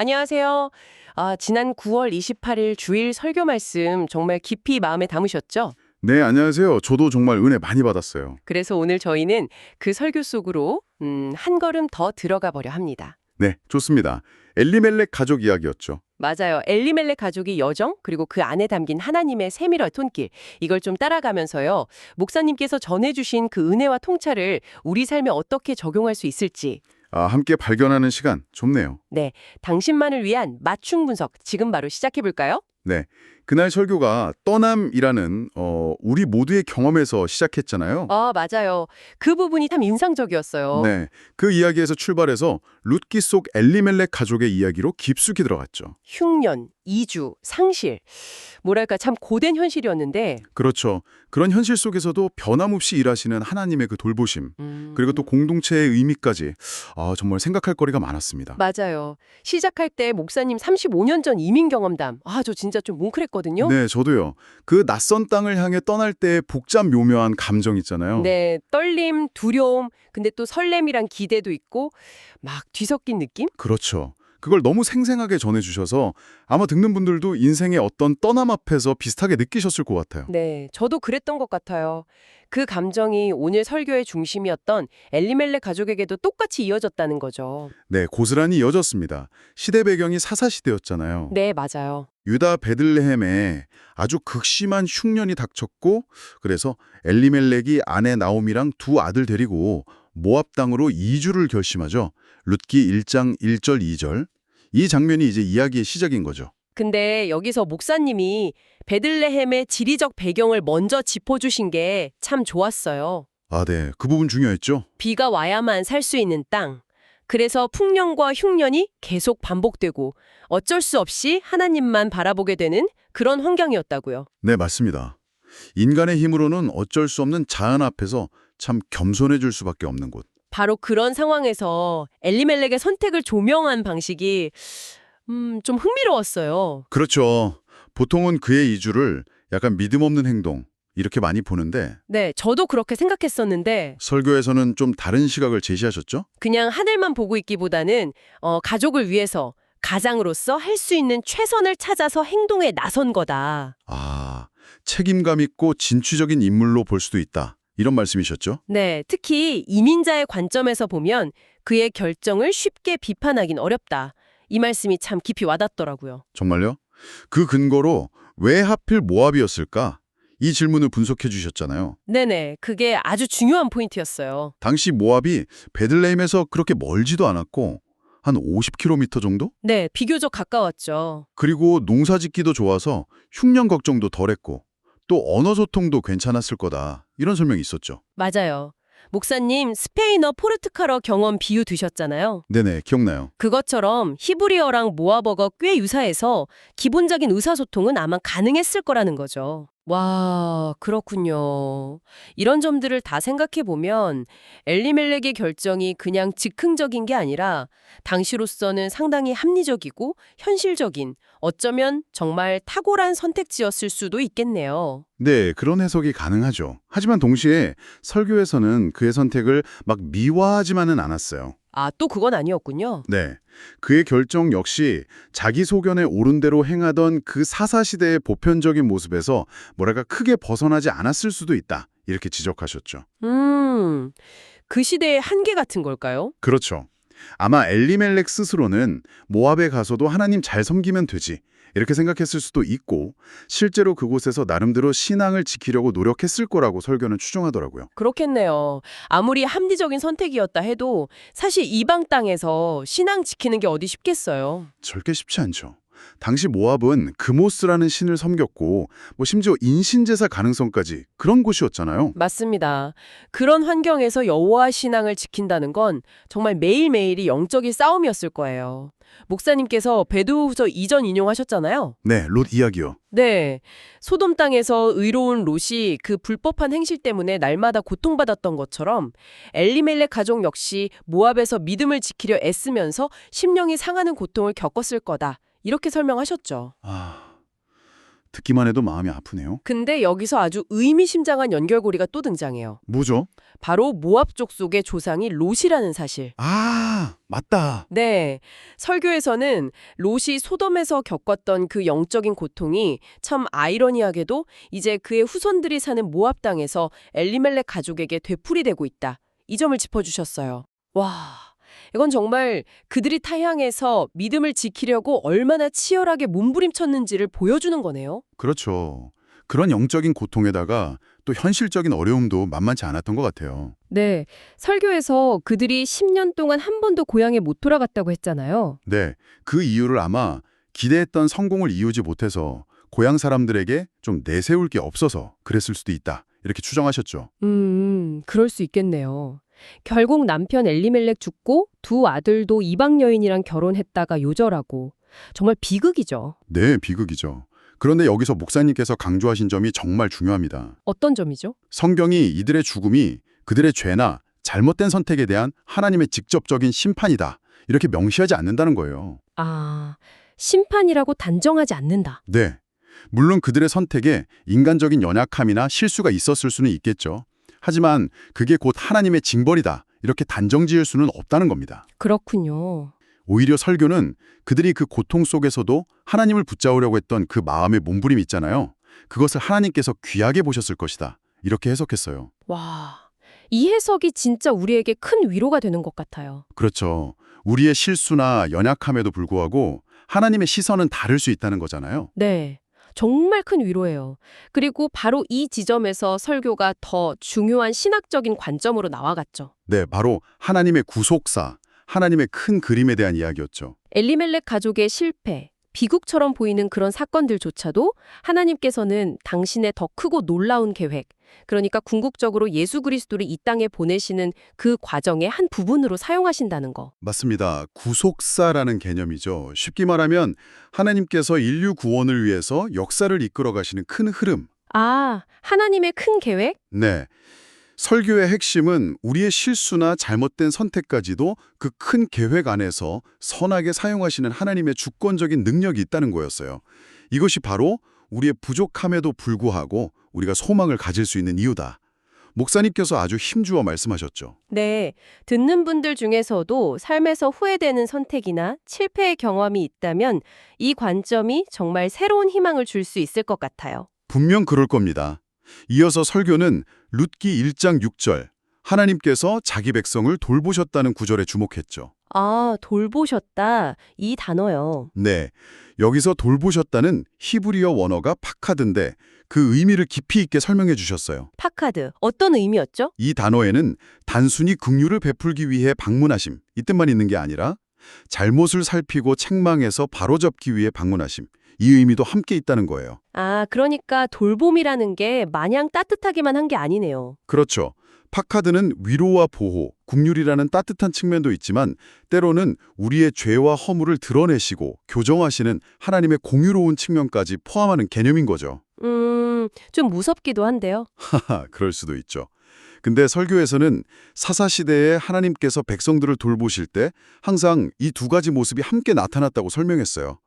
안녕하세요. 지난 9월 28일 주일 설교 말씀 정말 깊이 마음에 담으셨죠? 네, 안녕하세요. 저도 정말 은혜 많이 받았어요. 그래서 오늘 저희는 그 설교 속으로 한 걸음 더 들어가 보려 합니다. 네, 좋습니다. 엘리멜렉 가족 이야기였죠. 맞아요. 엘리멜렉 가족의 여정 그리고 그 안에 담긴 하나님의 세밀한 손길 이걸 좀 따라가면서요. 목사님께서 전해주신 그 은혜와 통찰을 우리 삶에 어떻게 적용할 수 있을지 함께 발견하는 시간 좋네요. 네, 당신만을 위한 맞춤 분석 지금 바로 시작해 볼까요? 네, 그날 설교가 떠남이라는 우리 모두의 경험에서 시작했잖아요. 맞아요. 그 부분이 참 인상적이었어요. 네, 그 이야기에서 출발해서 룻기 속 엘리멜렉 가족의 이야기로 깊숙이 들어갔죠. 흉년, 이주, 상실. 뭐랄까 참 고된 현실이었는데 그렇죠. 그런 현실 속에서도 변함없이 일하시는 하나님의 그 돌보심, 그리고 또 음, 공동체의 의미까지 정말 생각할 거리가 많았습니다. 맞아요. 시작할 때 목사님 35년 전 이민 경험담. 저 진짜 좀 뭉클했거든요. 네, 저도요. 그 낯선 땅을 향해 떠날 때 복잡 묘묘한 감정 있잖아요. 네, 떨림, 두려움, 근데 또 설렘이랑 기대도 있고 막 뒤섞인 느낌? 그렇죠. 그걸 너무 생생하게 전해주셔서 아마 듣는 분들도 인생의 어떤 떠남 앞에서 비슷하게 느끼셨을 것 같아요. 네, 저도 그랬던 것 같아요. 그 감정이 오늘 설교의 중심이었던 엘리멜렉 가족에게도 똑같이 이어졌다는 거죠. 네, 고스란히 이어졌습니다. 시대 배경이 사사시대였잖아요. 네, 맞아요. 유다 베들레헴에 아주 극심한 흉년이 닥쳤고 그래서 엘리멜렉이 아내 나오미랑 두 아들 데리고 모압 땅으로 이주를 결심하죠. 룻기 1장 1절 2절. 이 장면이 이제 이야기의 시작인 거죠. 근데 여기서 목사님이 베들레헴의 지리적 배경을 먼저 짚어주신 게 참 좋았어요. 네. 그 부분 중요했죠. 비가 와야만 살 수 있는 땅. 그래서 풍년과 흉년이 계속 반복되고 어쩔 수 없이 하나님만 바라보게 되는 그런 환경이었다고요. 네, 맞습니다. 인간의 힘으로는 어쩔 수 없는 자연 앞에서 참 겸손해질 수밖에 없는 곳. 바로 그런 상황에서 엘리멜렉의 선택을 조명한 방식이 좀 흥미로웠어요. 그렇죠. 보통은 그의 이주를 약간 믿음 없는 행동 이렇게 많이 보는데 네, 저도 그렇게 생각했었는데 설교에서는 좀 다른 시각을 제시하셨죠? 그냥 하늘만 보고 있기보다는 가족을 위해서 가장으로서 할 수 있는 최선을 찾아서 행동에 나선 거다. 책임감 있고 진취적인 인물로 볼 수도 있다. 이런 말씀이셨죠? 네, 특히 이민자의 관점에서 보면 그의 결정을 쉽게 비판하긴 어렵다. 이 말씀이 참 깊이 와닿더라고요. 정말요? 그 근거로 왜 하필 모압이었을까? 이 질문을 분석해 주셨잖아요. 네네, 그게 아주 중요한 포인트였어요. 당시 모압이 베들레헴에서 그렇게 멀지도 않았고 한 50km 정도? 네, 비교적 가까웠죠. 그리고 농사짓기도 좋아서 흉년 걱정도 덜했고 또 언어 소통도 괜찮았을 거다. 이런 설명이 있었죠. 맞아요. 목사님, 스페인어 포르투갈어 경험 비유 드셨잖아요. 네네, 기억나요. 그것처럼 히브리어랑 모아버가 꽤 유사해서 기본적인 의사소통은 아마 가능했을 거라는 거죠. 와, 그렇군요. 이런 점들을 다 생각해보면 엘리멜렉의 결정이 그냥 즉흥적인 게 아니라 당시로서는 상당히 합리적이고 현실적인, 어쩌면 정말 탁월한 선택지였을 수도 있겠네요. 네, 그런 해석이 가능하죠. 하지만 동시에 설교에서는 그의 선택을 막 미화하지만은 않았어요. 또 그건 아니었군요. 네, 그의 결정 역시 자기 소견에 옳은 대로 행하던 그 사사시대의 보편적인 모습에서 뭐랄까 크게 벗어나지 않았을 수도 있다. 이렇게 지적하셨죠. 그 시대의 한계 같은 걸까요? 그렇죠. 아마 엘리멜렉 스스로는 모압에 가서도 하나님 잘 섬기면 되지 이렇게 생각했을 수도 있고 실제로 그곳에서 나름대로 신앙을 지키려고 노력했을 거라고 설교는 추정하더라고요. 그렇겠네요. 아무리 합리적인 선택이었다 해도 사실 이방 땅에서 신앙 지키는 게 어디 쉽겠어요. 절대 쉽지 않죠. 당시 모압은 그모스라는 신을 섬겼고 심지어 인신제사 가능성까지 그런 곳이었잖아요. 맞습니다. 그런 환경에서 여호와 신앙을 지킨다는 건 정말 매일매일이 영적인 싸움이었을 거예요. 목사님께서 베드후서 2전 인용하셨잖아요. 네, 롯 이야기요. 네. 소돔 땅에서 의로운 롯이 그 불법한 행실 때문에 날마다 고통받았던 것처럼 엘리멜렉 가족 역시 모압에서 믿음을 지키려 애쓰면서 심령이 상하는 고통을 겪었을 거다. 이렇게 설명하셨죠. 듣기만 해도 마음이 아프네요. 근데 여기서 아주 의미심장한 연결고리가 또 등장해요. 뭐죠? 바로 모압 족속의 조상이 롯이라는 사실. 아, 맞다. 네, 설교에서는 롯이 소돔에서 겪었던 그 영적인 고통이 참 아이러니하게도 이제 그의 후손들이 사는 모압 땅에서 엘리멜렉 가족에게 되풀이되고 있다. 이 점을 짚어주셨어요. 와, 이건 정말 그들이 타향해서 믿음을 지키려고 얼마나 치열하게 몸부림쳤는지를 보여주는 거네요. 그렇죠. 그런 영적인 고통에다가 또 현실적인 어려움도 만만치 않았던 것 같아요. 네, 설교에서 그들이 10년 동안 한 번도 고향에 못 돌아갔다고 했잖아요. 네, 그 이유를 아마 기대했던 성공을 이루지 못해서 고향 사람들에게 좀 내세울 게 없어서 그랬을 수도 있다. 이렇게 추정하셨죠. 그럴 수 있겠네요. 결국 남편 엘리멜렉 죽고 두 아들도 이방 여인이랑 결혼했다가 요절하고 정말 비극이죠. 네, 비극이죠. 그런데 여기서 목사님께서 강조하신 점이 정말 중요합니다. 어떤 점이죠? 성경이 이들의 죽음이 그들의 죄나 잘못된 선택에 대한 하나님의 직접적인 심판이다. 이렇게 명시하지 않는다는 거예요. 아, 심판이라고 단정하지 않는다. 네. 물론 그들의 선택에 인간적인 연약함이나 실수가 있었을 수는 있겠죠. 하지만 그게 곧 하나님의 징벌이다. 이렇게 단정 지을 수는 없다는 겁니다. 그렇군요. 오히려 설교는 그들이 그 고통 속에서도 하나님을 붙잡으려고 했던 그 마음의 몸부림 있잖아요. 그것을 하나님께서 귀하게 보셨을 것이다. 이렇게 해석했어요. 와, 이 해석이 진짜 우리에게 큰 위로가 되는 것 같아요. 그렇죠. 우리의 실수나 연약함에도 불구하고 하나님의 시선은 다를 수 있다는 거잖아요. 네, 정말 큰 위로예요. 그리고 바로 이 지점에서 설교가 더 중요한 신학적인 관점으로 나와갔죠. 네, 바로 하나님의 구속사, 하나님의 큰 그림에 대한 이야기였죠. 엘리멜렉 가족의 실패, 비극처럼 보이는 그런 사건들조차도 하나님께서는 당신의 더 크고 놀라운 계획, 그러니까 궁극적으로 예수 그리스도를 이 땅에 보내시는 그 과정의 한 부분으로 사용하신다는 거. 맞습니다. 구속사라는 개념이죠. 쉽게 말하면 하나님께서 인류 구원을 위해서 역사를 이끌어 가시는 큰 흐름. 아, 하나님의 큰 계획? 네. 설교의 핵심은 우리의 실수나 잘못된 선택까지도 그 큰 계획 안에서 선하게 사용하시는 하나님의 주권적인 능력이 있다는 거였어요. 이것이 바로 우리의 부족함에도 불구하고 우리가 소망을 가질 수 있는 이유다. 목사님께서 아주 힘주어 말씀하셨죠. 네, 듣는 분들 중에서도 삶에서 후회되는 선택이나 실패의 경험이 있다면 이 관점이 정말 새로운 희망을 줄 수 있을 것 같아요. 분명 그럴 겁니다. 이어서 설교는 룻기 1장 6절, 하나님께서 자기 백성을 돌보셨다는 구절에 주목했죠. 아, 돌보셨다. 이 단어요. 네, 여기서 돌보셨다는 히브리어 원어가 파카드인데 그 의미를 깊이 있게 설명해 주셨어요. 파카드, 어떤 의미였죠? 이 단어에는 단순히 긍휼을 베풀기 위해 방문하심, 이 뜻만 있는 게 아니라 잘못을 살피고 책망해서 바로잡기 위해 방문하심, 이 의미도 함께 있다는 거예요. 아, 그러니까 돌봄이라는 게 마냥 따뜻하기만 한 게 아니네요. 그렇죠. 파카드는 위로와 보호, 긍휼이라는 따뜻한 측면도 있지만 때로는 우리의 죄와 허물을 드러내시고 교정하시는 하나님의 공유로운 측면까지 포함하는 개념인 거죠. 좀 무섭기도 한데요. 하하, 그럴 수도 있죠. 근데 설교에서는 사사시대에 하나님께서 백성들을 돌보실 때 항상 이 두 가지 모습이 함께 나타났다고 설명했어요.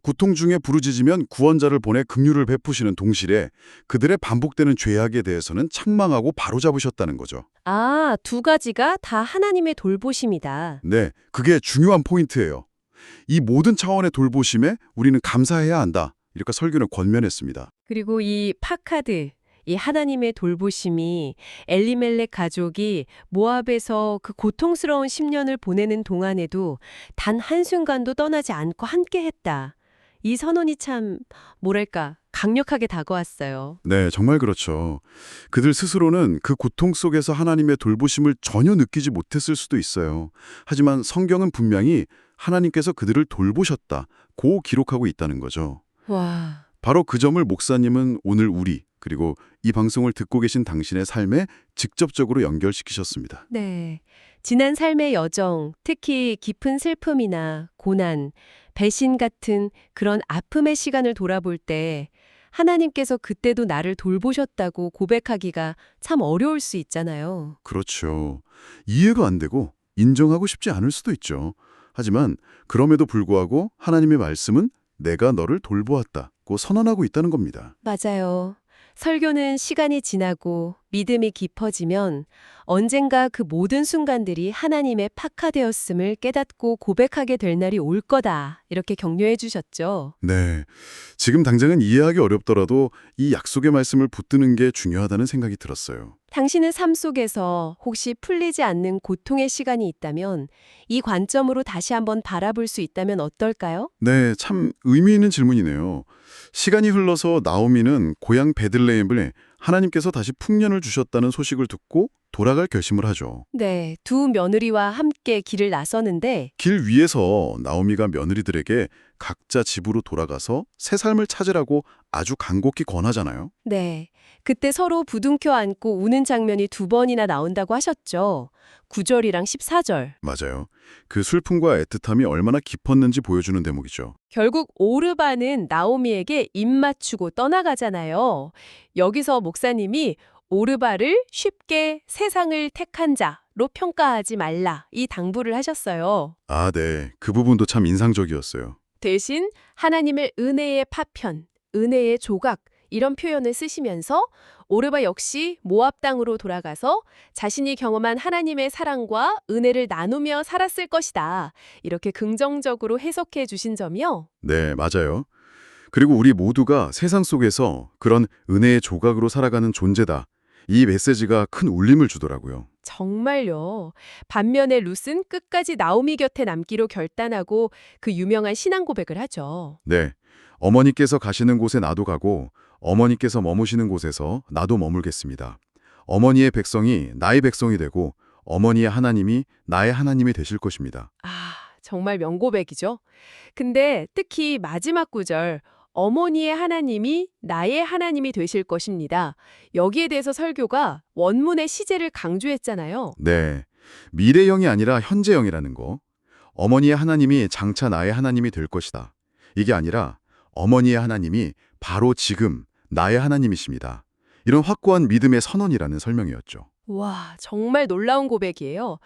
고통 중에 부르짖으면 구원자를 보내 긍휼을 베푸시는 동시에 그들의 반복되는 죄악에 대해서는 책망하고 바로잡으셨다는 거죠. 아, 두 가지가 다 하나님의 돌보심이다. 네, 그게 중요한 포인트예요. 이 모든 차원의 돌보심에 우리는 감사해야 한다. 이렇게 설교는 권면했습니다. 그리고 이 파카드, 이 하나님의 돌보심이 엘리멜렉 가족이 모압에서 그 고통스러운 10년을 보내는 동안에도 단 한순간도 떠나지 않고 함께했다. 이 선언이 참 뭐랄까 강력하게 다가왔어요. 네, 정말 그렇죠. 그들 스스로는 그 고통 속에서 하나님의 돌보심을 전혀 느끼지 못했을 수도 있어요. 하지만 성경은 분명히 하나님께서 그들을 돌보셨다, 고 기록하고 있다는 거죠. 와, 바로 그 점을 목사님은 오늘 우리, 그리고 이 방송을 듣고 계신 당신의 삶에 직접적으로 연결시키셨습니다. 네. 지난 삶의 여정, 특히 깊은 슬픔이나 고난, 배신 같은 그런 아픔의 시간을 돌아볼 때 하나님께서 그때도 나를 돌보셨다고 고백하기가 참 어려울 수 있잖아요. 그렇죠. 이해가 안 되고 인정하고 싶지 않을 수도 있죠. 하지만 그럼에도 불구하고 하나님의 말씀은 내가 너를 돌보았다고 믿고 선언하고 있다는 겁니다. 맞아요. 설교는 시간이 지나고 믿음이 깊어지면 언젠가 그 모든 순간들이 하나님의 파카되었음을 깨닫고 고백하게 될 날이 올 거다. 이렇게 격려해 주셨죠. 네. 지금 당장은 이해하기 어렵더라도 이 약속의 말씀을 붙드는 게 중요하다는 생각이 들었어요. 당신의 삶 속에서 혹시 풀리지 않는 고통의 시간이 있다면 이 관점으로 다시 한번 바라볼 수 있다면 어떨까요? 네, 참 의미 있는 질문이네요. 시간이 흘러서 나오미는 고향 베들레헴에 하나님께서 다시 풍년을 주셨다는 소식을 듣고 돌아갈 결심을 하죠. 네, 두 며느리와 함께 길을 나서는데 길 위에서 나오미가 며느리들에게 각자 집으로 돌아가서 새 삶을 찾으라고 아주 간곡히 권하잖아요. 네, 그때 서로 부둥켜 안고 우는 장면이 두 번이나 나온다고 하셨죠. 9절이랑 14절. 맞아요. 그 슬픔과 애틋함이 얼마나 깊었는지 보여주는 대목이죠. 결국 오르바는 나오미에게 입 맞추고 떠나가잖아요. 여기서 목사님이 오르바를 쉽게 세상을 택한 자로 평가하지 말라 이 당부를 하셨어요. 아, 네. 그 부분도 참 인상적이었어요. 대신 하나님의 은혜의 파편, 은혜의 조각 이런 표현을 쓰시면서 오르바 역시 모압 땅으로 돌아가서 자신이 경험한 하나님의 사랑과 은혜를 나누며 살았을 것이다. 이렇게 긍정적으로 해석해 주신 점이요. 네, 맞아요. 그리고 우리 모두가 세상 속에서 그런 은혜의 조각으로 살아가는 존재다. 이 메시지가 큰 울림을 주더라고요. 정말요. 반면에 룻은 끝까지 나오미 곁에 남기로 결단하고 그 유명한 신앙 고백을 하죠. 네. 어머니께서 가시는 곳에 나도 가고 어머니께서 머무시는 곳에서 나도 머물겠습니다. 어머니의 백성이 나의 백성이 되고 어머니의 하나님이 나의 하나님이 되실 것입니다. 아, 정말 명고백이죠. 근데 특히 마지막 구절 어머니의 하나님이 나의 하나님이 되실 것입니다. 여기에 대해서 설교가 원문의 시제를 강조했잖아요. 네. 미래형이 아니라 현재형이라는 거. 어머니의 하나님이 장차 나의 하나님이 될 것이다. 이게 아니라 어머니의 하나님이 바로 지금 나의 하나님이십니다. 이런 확고한 믿음의 선언이라는 설명이었죠. 와, 정말 놀라운 고백이에요.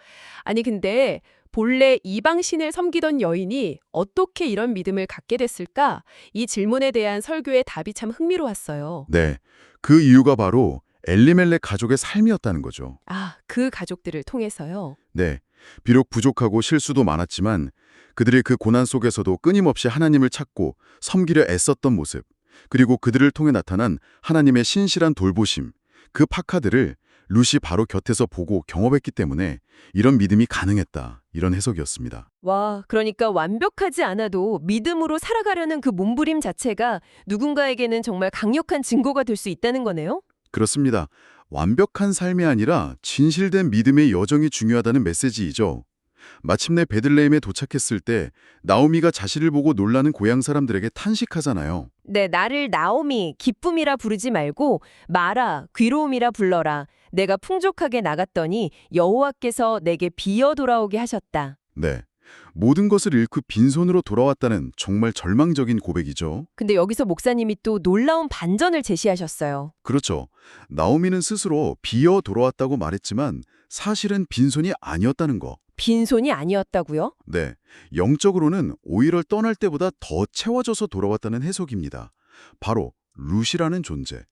아니, 근데 본래 이방신을 섬기던 여인이 어떻게 이런 믿음을 갖게 됐을까? 이 질문에 대한 설교의 답이 참 흥미로웠어요. 네. 그 이유가 바로 엘리멜렉 가족의 삶이었다는 거죠. 아, 그 가족들을 통해서요. 네. 비록 부족하고 실수도 많았지만 그들이 그 고난 속에서도 끊임없이 하나님을 찾고 섬기려 애썼던 모습, 그리고 그들을 통해 나타난 하나님의 신실한 돌보심, 그 파카들을 룻이 바로 곁에서 보고 경험했기 때문에 이런 믿음이 가능했다. 이런 해석이었습니다. 와, 그러니까 완벽하지 않아도 믿음으로 살아가려는 그 몸부림 자체가 누군가에게는 정말 강력한 증거가 될 수 있다는 거네요? 그렇습니다. 완벽한 삶이 아니라 진실된 믿음의 여정이 중요하다는 메시지이죠. 마침내 베들레헴에 도착했을 때 나오미가 자신을 보고 놀라는 고향 사람들에게 탄식하잖아요. 네, 나를 나오미, 기쁨이라 부르지 말고 마라, 괴로움이라 불러라. 내가 풍족하게 나갔더니 여호와께서 내게 비어 돌아오게 하셨다. 네. 모든 것을 잃고 빈손으로 돌아왔다는 정말 절망적인 고백이죠. 근데 여기서 목사님이 또 놀라운 반전을 제시하셨어요. 그렇죠. 나오미는 스스로 비어 돌아왔다고 말했지만 사실은 빈손이 아니었다는 거. 빈손이 아니었다고요? 네. 영적으로는 오히려 떠날 때보다 더 채워져서 돌아왔다는 해석입니다. 바로 룻이라는 존재.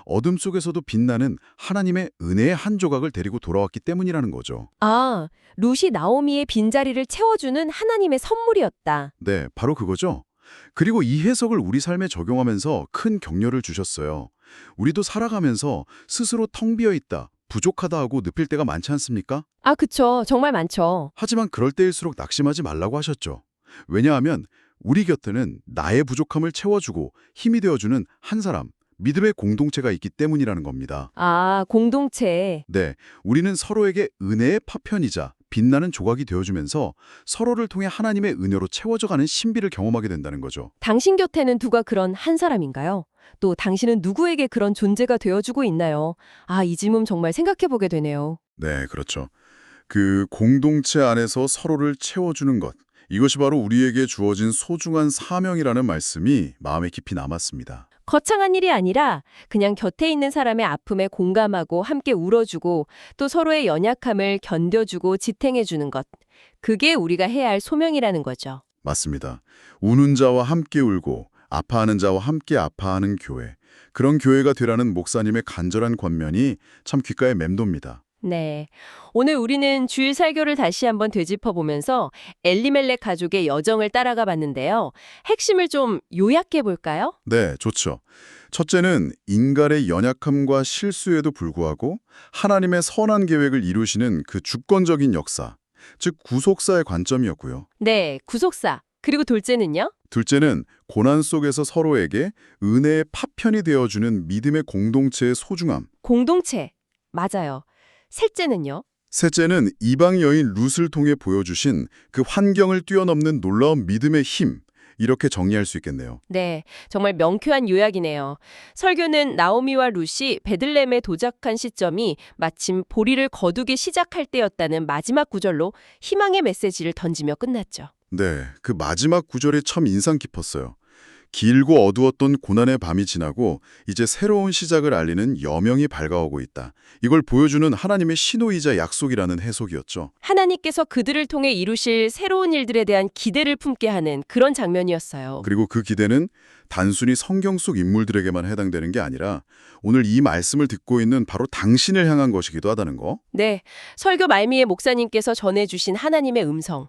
어둠 속에서도 빛나는 하나님의 은혜의 한 조각을 데리고 돌아왔기 때문이라는 거죠. 아, 룻이 나오미의 빈자리를 채워주는 하나님의 선물이었다. 네, 바로 그거죠. 그리고 이 해석을 우리 삶에 적용하면서 큰 격려를 주셨어요. 우리도 살아가면서 스스로 텅 비어 있다, 부족하다 하고 느낄 때가 많지 않습니까? 아, 그쵸. 정말 많죠. 하지만 그럴 때일수록 낙심하지 말라고 하셨죠. 왜냐하면 우리 곁에는 나의 부족함을 채워주고 힘이 되어주는 한 사람, 믿음의 공동체가 있기 때문이라는 겁니다. 아, 공동체. 네, 우리는 서로에게 은혜의 파편이자 빛나는 조각이 되어주면서 서로를 통해 하나님의 은혜로 채워져가는 신비를 경험하게 된다는 거죠. 당신 곁에는 누가 그런 한 사람인가요? 또 당신은 누구에게 그런 존재가 되어주고 있나요? 아, 이 질문 정말 생각해보게 되네요. 네, 그렇죠. 그 공동체 안에서 서로를 채워주는 것, 이것이 바로 우리에게 주어진 소중한 사명이라는 말씀이 마음에 깊이 남았습니다. 거창한 일이 아니라 그냥 곁에 있는 사람의 아픔에 공감하고 함께 울어주고 또 서로의 연약함을 견뎌주고 지탱해주는 것. 그게 우리가 해야 할 소명이라는 거죠. 맞습니다. 우는 자와 함께 울고 아파하는 자와 함께 아파하는 교회. 그런 교회가 되라는 목사님의 간절한 권면이 참 귓가에 맴돕니다. 네. 오늘 우리는 주일 설교를 다시 한번 되짚어보면서 엘리멜렉 가족의 여정을 따라가 봤는데요. 핵심을 좀 요약해 볼까요? 네, 좋죠. 첫째는 인간의 연약함과 실수에도 불구하고 하나님의 선한 계획을 이루시는 그 주권적인 역사, 즉 구속사의 관점이었고요. 네, 구속사. 그리고 둘째는요? 둘째는 고난 속에서 서로에게 은혜의 파편이 되어주는 믿음의 공동체의 소중함. 공동체. 맞아요. 셋째는요? 셋째는 이방 여인 룻을 통해 보여주신 그 환경을 뛰어넘는 놀라운 믿음의 힘. 이렇게 정리할 수 있겠네요. 네, 정말 명쾌한 요약이네요. 설교는 나오미와 룻이 베들레헴에 도착한 시점이 마침 보리를 거두기 시작할 때였다는 마지막 구절로 희망의 메시지를 던지며 끝났죠. 네, 그 마지막 구절이 참 인상 깊었어요. 길고 어두웠던 고난의 밤이 지나고 이제 새로운 시작을 알리는 여명이 밝아오고 있다. 이걸 보여주는 하나님의 신호이자 약속이라는 해석이었죠. 하나님께서 그들을 통해 이루실 새로운 일들에 대한 기대를 품게 하는 그런 장면이었어요. 그리고 그 기대는 단순히 성경 속 인물들에게만 해당되는 게 아니라 오늘 이 말씀을 듣고 있는 바로 당신을 향한 것이기도 하다는 거. 네, 설교 말미에 목사님께서 전해주신 하나님의 음성.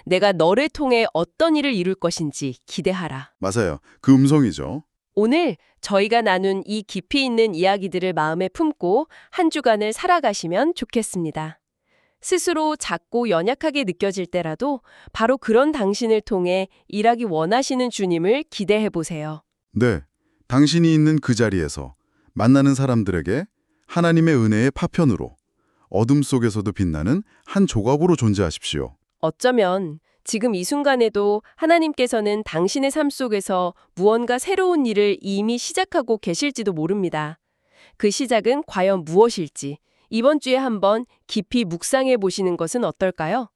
내가 너를 통해 어떤 일을 이룰 것인지 기대하라. 맞아요. 그 음성이죠. 오늘 저희가 나눈 이 깊이 있는 이야기들을 마음에 품고 한 주간을 살아가시면 좋겠습니다. 스스로 작고 연약하게 느껴질 때라도 바로 그런 당신을 통해 일하기 원하시는 주님을 기대해 보세요. 네, 당신이 있는 그 자리에서 만나는 사람들에게 하나님의 은혜의 파편으로 어둠 속에서도 빛나는 한 조각으로 존재하십시오. 어쩌면 지금 이 순간에도 하나님께서는 당신의 삶 속에서 무언가 새로운 일을 이미 시작하고 계실지도 모릅니다. 그 시작은 과연 무엇일지 이번 주에 한번 깊이 묵상해 보시는 것은 어떨까요?